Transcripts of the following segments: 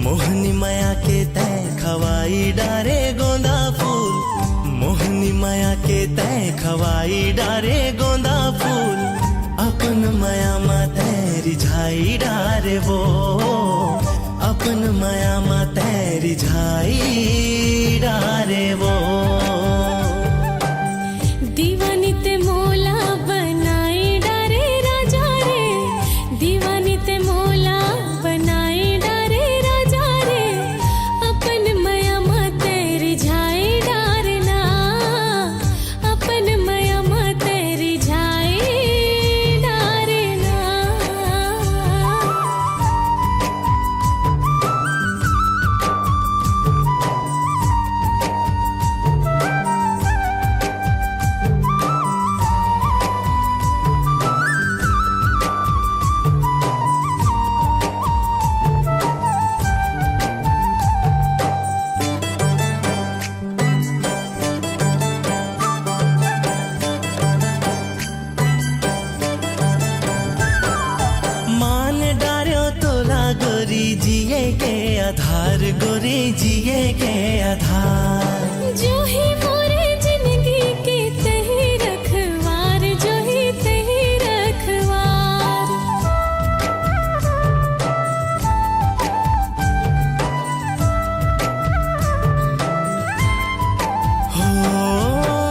मोहनी माया के तय खवाई डारे गोंदा फूल, मोहनी माया के तय खवाई डारे गोंदा फूल, अपन माया मा तेरी झाई डारे वो, अपन माया मा तेरी झाई डारे वो। दीवानी ते मोला बनाई डारे राजा रे, दीवानी ते मोला बनाई डारे राजा रे, अपन माया मा तेरी झाई डारना, अपन माया मा तेरी झाई डारना। गोरी जिए के आधार, गोरी जिए के आधार, जो ही मोरे जिंदगी के तही रखवार, जो ही तही रखवार। हो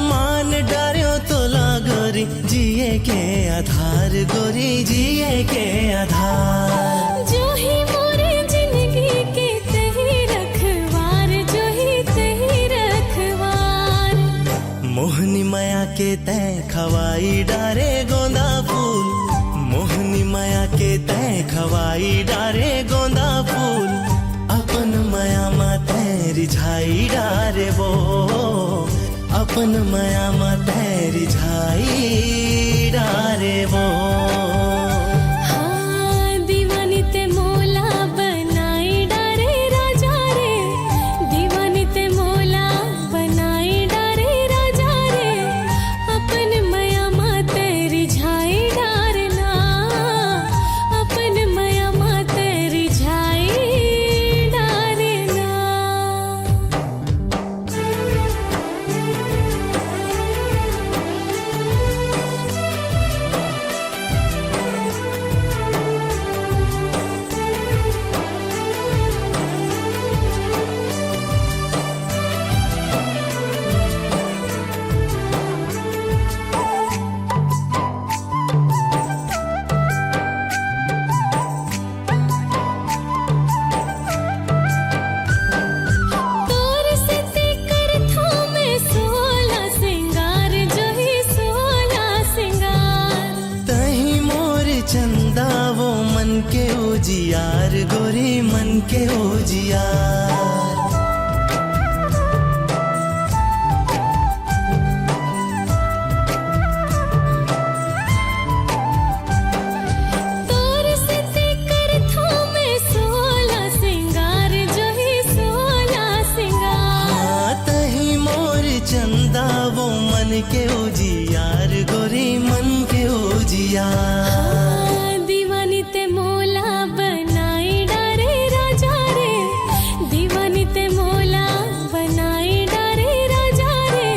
मान डार्यो तोला गोरी जिए के आधार, गोरी जिए के आधार, जो ही मोरे जिंदगी के तही रखवार, जो ही तही रखवार। मोहनी माया के तय खवाई डारे गोंदा फूल, मोहनी माया के तय खवाई डारे गोंदा फूल, अपन माया मा तेरी झाई डारे वो, अपन माया मा तेरी झाई डारे वो। चंदा वो मन के उजियार, गोरी मन के उजियार, तोर से कर थो में सोला सिंगार, जो ही सोला सिंगार। हाँ तही मोर चंदा वो मन के उजियार, गोरी मन के उजियार। दीवानी ते मोला बनाई डारे राजा रे, दीवानी ते मोला बनाई डारे राजा रे,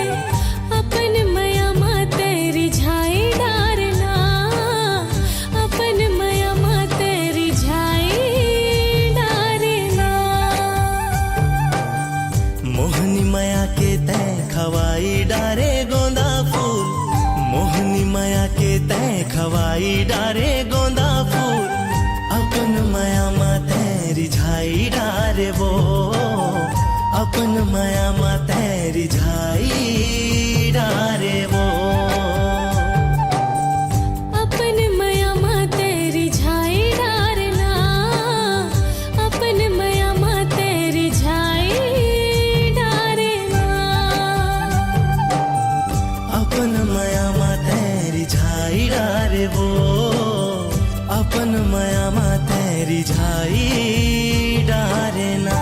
अपन माया मा तेरी झाई डारना, अपन माया मा तेरी झाई डारना। मोहनी माया के तय खवाई डारे गोंदा फूल, मोहनी माया के तय खवाई डारे गोंदा फूल, अपन माया मा तेरी झाई डारे वो, अपन माया मा तेरी झाई डारे वो। अपन माया मा तेरी झाई डारना, अपन माया मा तेरी झाई डारना, अपन माया मा तेरी झाई डारे वो, अपन माया मा तेरी झाई डारे ना।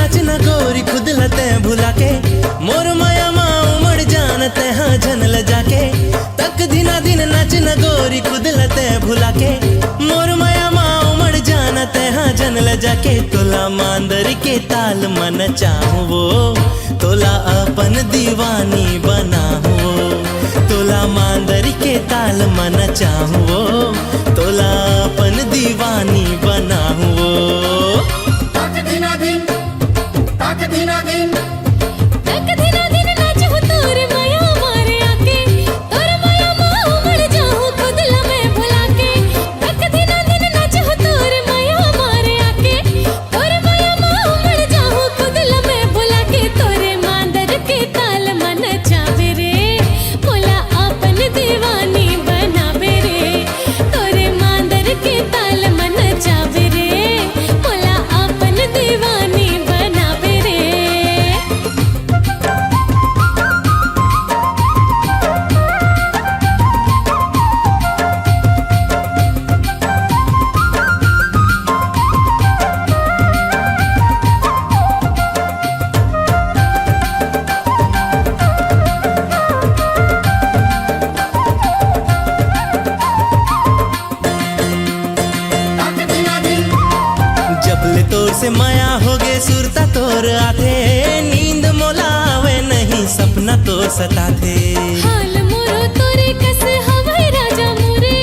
नाच न गोरी खुद लते भुला के मोर माया माँ उमड़ जानते हाँ जनल जाके तक दिना दिन नाच न गोरी खुद लते भुला के मोर माया माँ उमड़ जानते हाँ जनल जाके तोला मांदर के ताल मन चाहूं वो तोला अपन दीवानी बनाऊं तोला मांदर के ताल मन चाहूं वो तोला अपन दीवानी बनाऊं तक दिना दिन नाचूं तोर माया मारे आके तोर माया माँ उमड़ जाऊं खुद लमे भुला के तक दिना दिन नाचूं तोर माया मारे आके तोर माया माँ उमड़ जाऊं खुद लमे भुला के तोरे मांदर के ताल मन चावे रे मोला अपन दीवानी बनावे रे तोरे मांदर के ताल मन चावे रे मोला अपन दीवानी बनावे रे जबले तोर से माया हो गे सुरता तोर आथे नींद मोलावे नहीं सपना तो सताथे हाल मोरो तोरे कस हवाई राजा मोरे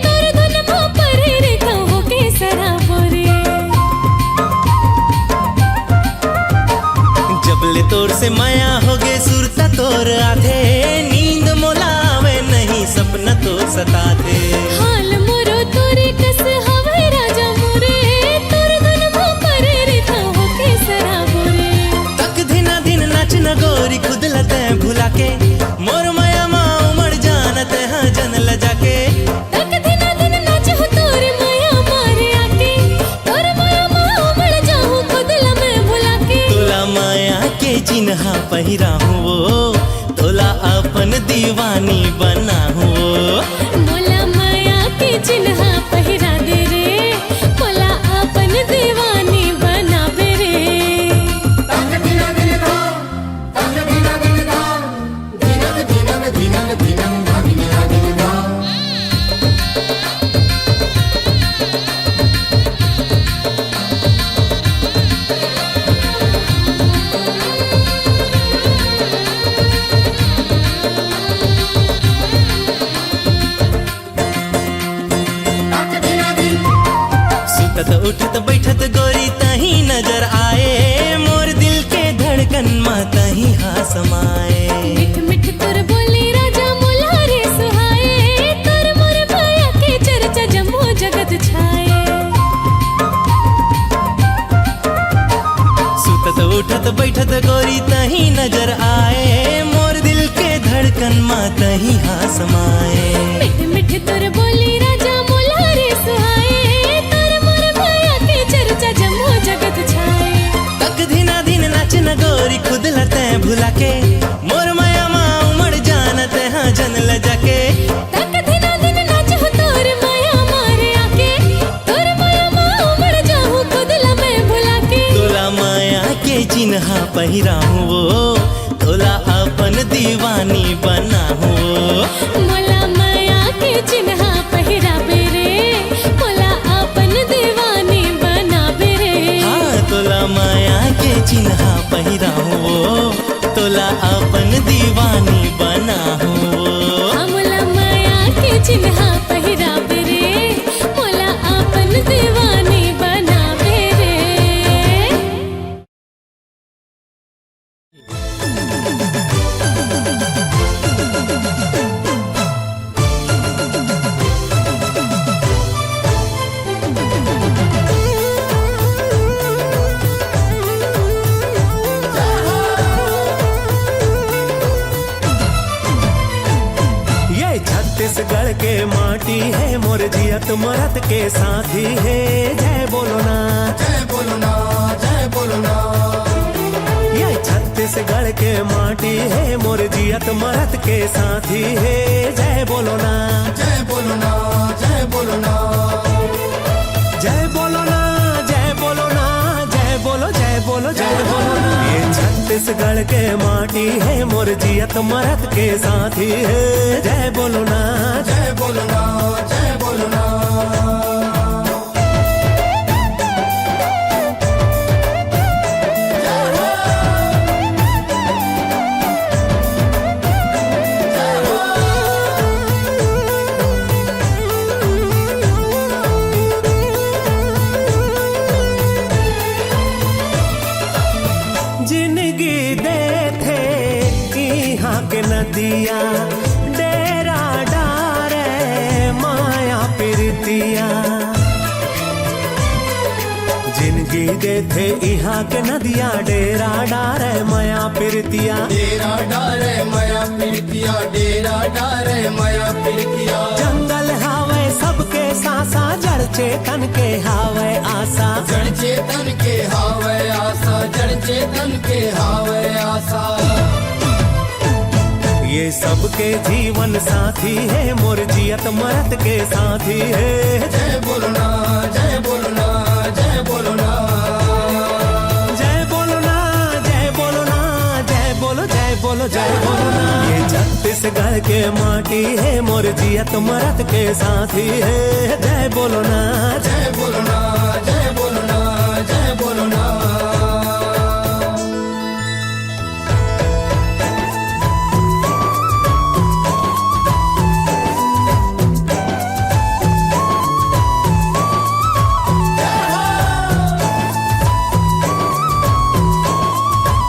तोर धन मो परे रे हो के सरा बोरे जबले तोर से माया हो गे सुरता तोर आथे नींद मोलावे नहीं सपना तो सताथे हाल मोरो तोरे कस हवाई राजा मोरे तोर धन मो परे रे हो के सरा बोरे तक दिना दिन नाच न गोरी खुद लते भुला के मोर माया माँ उमड़ जानते हाँ जनल जाके तक दिना दिन नाचूं तोर माया मारे आके तोर माया माँ उमड़ जाऊं खुद लमे भुला के तोला माया के चिन्हा पहिराहूं वो तोला अपन दीवानी बनाहूं वो मोला माया के चिन्हा पहिरा दे रे मोला अपन दीवानी बनावे रे सुतत उठत बैठत गोरी तही नजर आए मोर दिल के धड़कन माँ तही हाँ समाए मिठ मिठ तोर बोली राजा मोला रे सुहाए तोर मोर माया के चर्चा जम्मू जगत छाए सुतत उठत बैठत गोरी तही नजर आए मोर दिल के धड़कन माँ तही हाँ समाए मिठ मिठ तोर बोली राजा मोला रे सुहाए तोर मोर माया के चर्चा जम्मू जगत छाए तक दिना दिन नाच न गोरी खुद लते भुला के मोर माया माँ उमड़ जानते हाँ जनल जाके तक दिना दिन नाचूं तोर माया मारे आके तोर माया माँ उमड़ जाऊं खुद लमे भुला के तोला माया के चिन्हा पहिराहूं वो तोला अपन दीवानी बनाहूं वो मोला माया के चिन्हा पहिरावे रे मोला अपन दीवानी बनावे रे हाँ तोला माया के चिन्हा पहिराहूं वो तोला अपन दीवानी बनाहूं वो मोला माया के चिन्हा पहिरावे रे मोला अपन दीवानी बनावे रे छत्तीसगढ़ के माटी है मोर जियत मरत के साथी है जय बोलो ना जय बोलो ना जय बोलो ना ये छत्तीसगढ़ के माटी है मोर जियत मरत के साथी है जय बोलो ना जय बोलो ना जय बोलो ना जय बोलो ना जय बोलो ना जय बोलो बोलो ना। ये छत्तीसगढ़ के माटी है मोर जियत मरत के साथी है। जय बोलो ना, जय बोलो ना, जय बोलो ना। जिंदगी दे थे यहाँ के नदिया, डेरा डारे माया प्रीतिया। जिंदगी दे थे यहाँ के नदिया, डेरा डारे माया प्रीतिया। डेरा डारे माया प्रीतिया, डेरा डारे माया प्रीतिया। जंगल हावे सबके सासा, जड़ चेतन के हावे आशा। जड़ चेतन के हावे आशा, जड़ चेतन के हावे आशा। ये सबके जीवन साथी है, मोर जियत मरत के साथी है। जय बोलो ना, जय बोलो ना, जय बोलो ना। जय बोलो ना, जय बोलो ना, जय बोलो, जय बोलो, जय बोलो ना। ये छत्तीसगढ़ के माटी है, मोर जियत मरत के साथी है। जय बोलो ना, जय बोलो ना, जय बोलो ना, जय बोलो ना।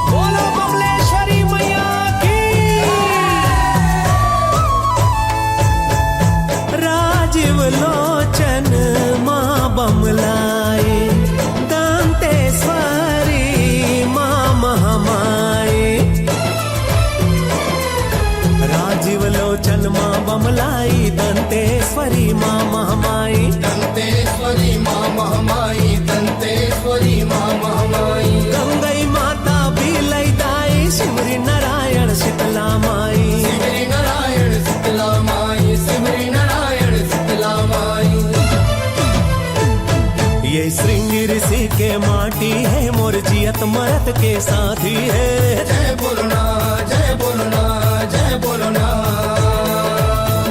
बोलो बमलेश्वरी मैया की। राजीव लोचन माँ बमलाई, दंतेश्वरी माँ महामाई। राजीव लोचन माँ बमलाई, दंतेश्वरी माँ महामाई। दंतेश्वरी माँ महामाई, दंतेश्वरी माँ महामाई। गंगई माता भी लैदाई, सिमरी नारायण शीतला माई। सिमरी नारायण शीतला माई, सिमरी नारायण शीतला माई। ये श्रृंगी ऋषि के माटी है, मोर जियत मरत के साथी है। जय बोलो ना, जय बोलो ना, जय बोलो ना।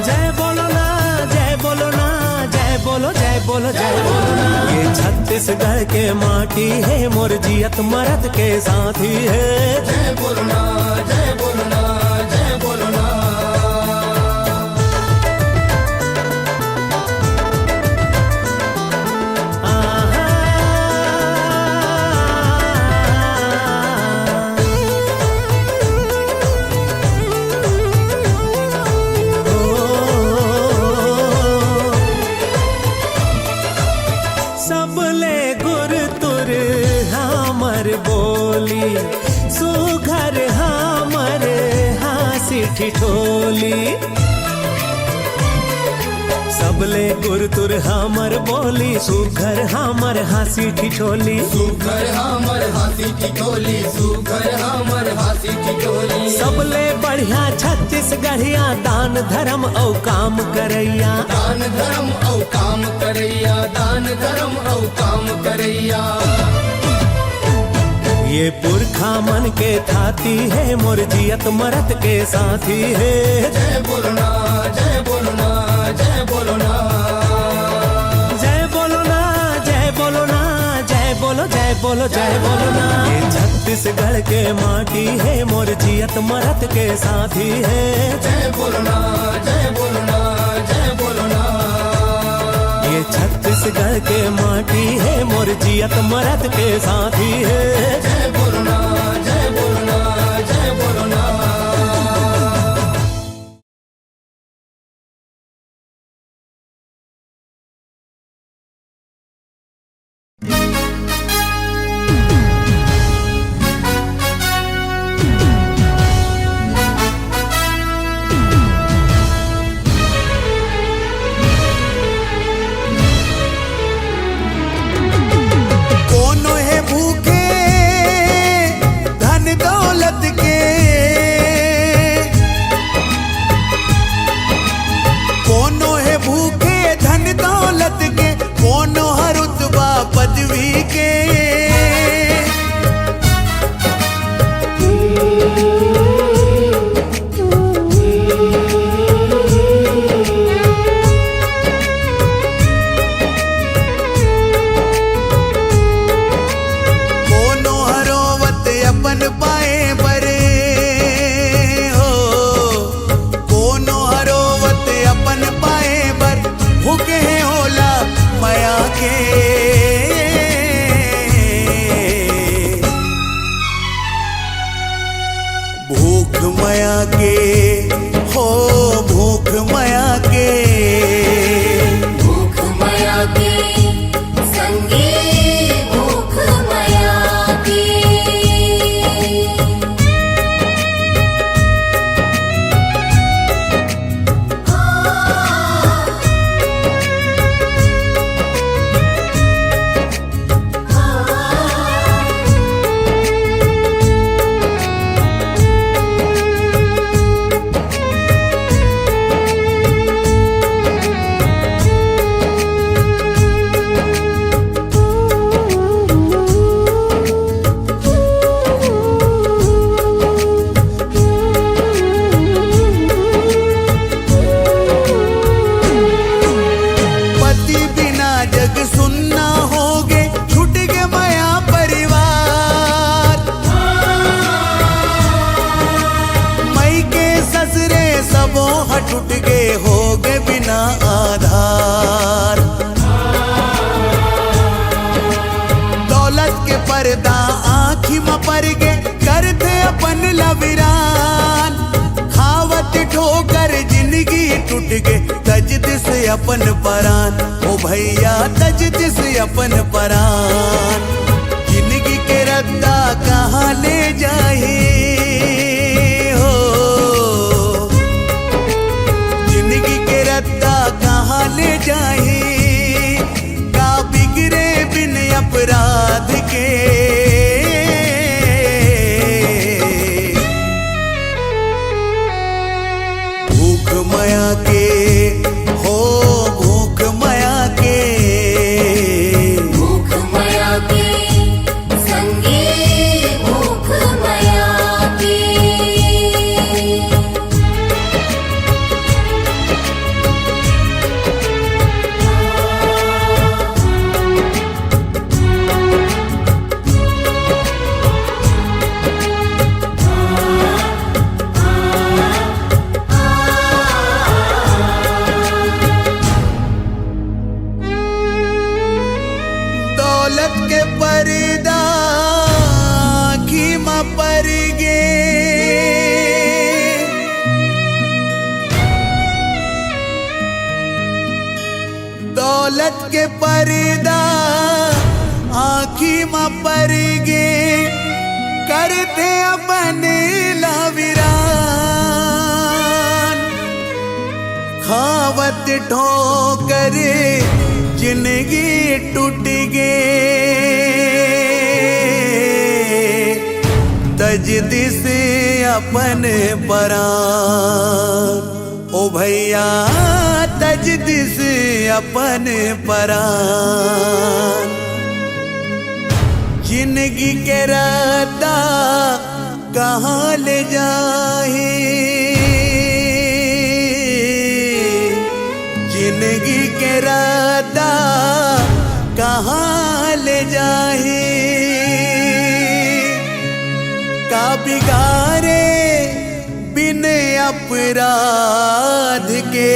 जय बोलो ना, जय बोलो ना, जय बोलो, जय बोलो, जय बोलो ना। ये छत्तीसगढ़ के माटी है, मोर जियत मरत के साथी है। जय बोलो ना, जय बोलो ना, जय बोलो ना। आहा। सबले गुर तुर हमर बोली, सुघर हमर हासी ठिठोली। सबले गुर तुर हमर बोली, सुघर हमर हासी ठिठोली। सुघर हमर हाथी ठिठोली, सुघर हमर हाथी ठिठोली। सबले बढ़िया छत्तीसगढ़िया, दान धर्म औ काम करैया। दान धर्म औ काम करैया, दान धर्म औ काम करैया। ये पुरखा मन के थाती है, मोर जियत मरत के साथी है। जय बोलो ना, जय बोलो ना, जय बोलो ना। जय बोलो ना, जय बोलो ना, जय बोलो, जय बोलो, जय बोलो ना। ये छत्तीसगढ़ के माटी है, मोर जियत मरत के साथी है। जय बोलो ना, जय बोलो ना, जय बोलो ना। ये छत्तीसगढ़ के माटी है, मोर जियत मरत के साथी है। जय बोलो ना, जय बोलो ना, जय बोलो ना। कोनो है भूखे के, हो भूख माया के, भूख माया के संगी भूख माया के। पति बिना जग सुनना होगे, छूट के माया परिवार, मई के ससुरे सबो हटुट गे होगे बिना आधार। दौलत के पर्दा आँखी में पर गे, करते अपन लविरान, खावत ठोकर जिंदगी टूट गे, तजद से अपन परान, ओ भैया तजद से अपन परान। जिंदगी के रद्दा कहाँ ले जाए हो, जिंदगी के रद्दा कहाँ ले जाए, का बिगड़े बिन अपराध के। भूख माया के, हो भूख माया के, भूख माया के संगी भूख माया के। दौलत के पर्दा आँखी में पर गे, दौलत के पर्दा आँखी में पर गे, करते अपने लाविरान, खावत ठोकर जिंदगी टूट गे, तजदी से अपन परान, ओ भैया तजदी से अपन परान। जिंदगी के रास्ता कहाँ ले जाए, जिंदगी के रास्ता कहाँ ले जाए, का बिगारे बिन अपराध के।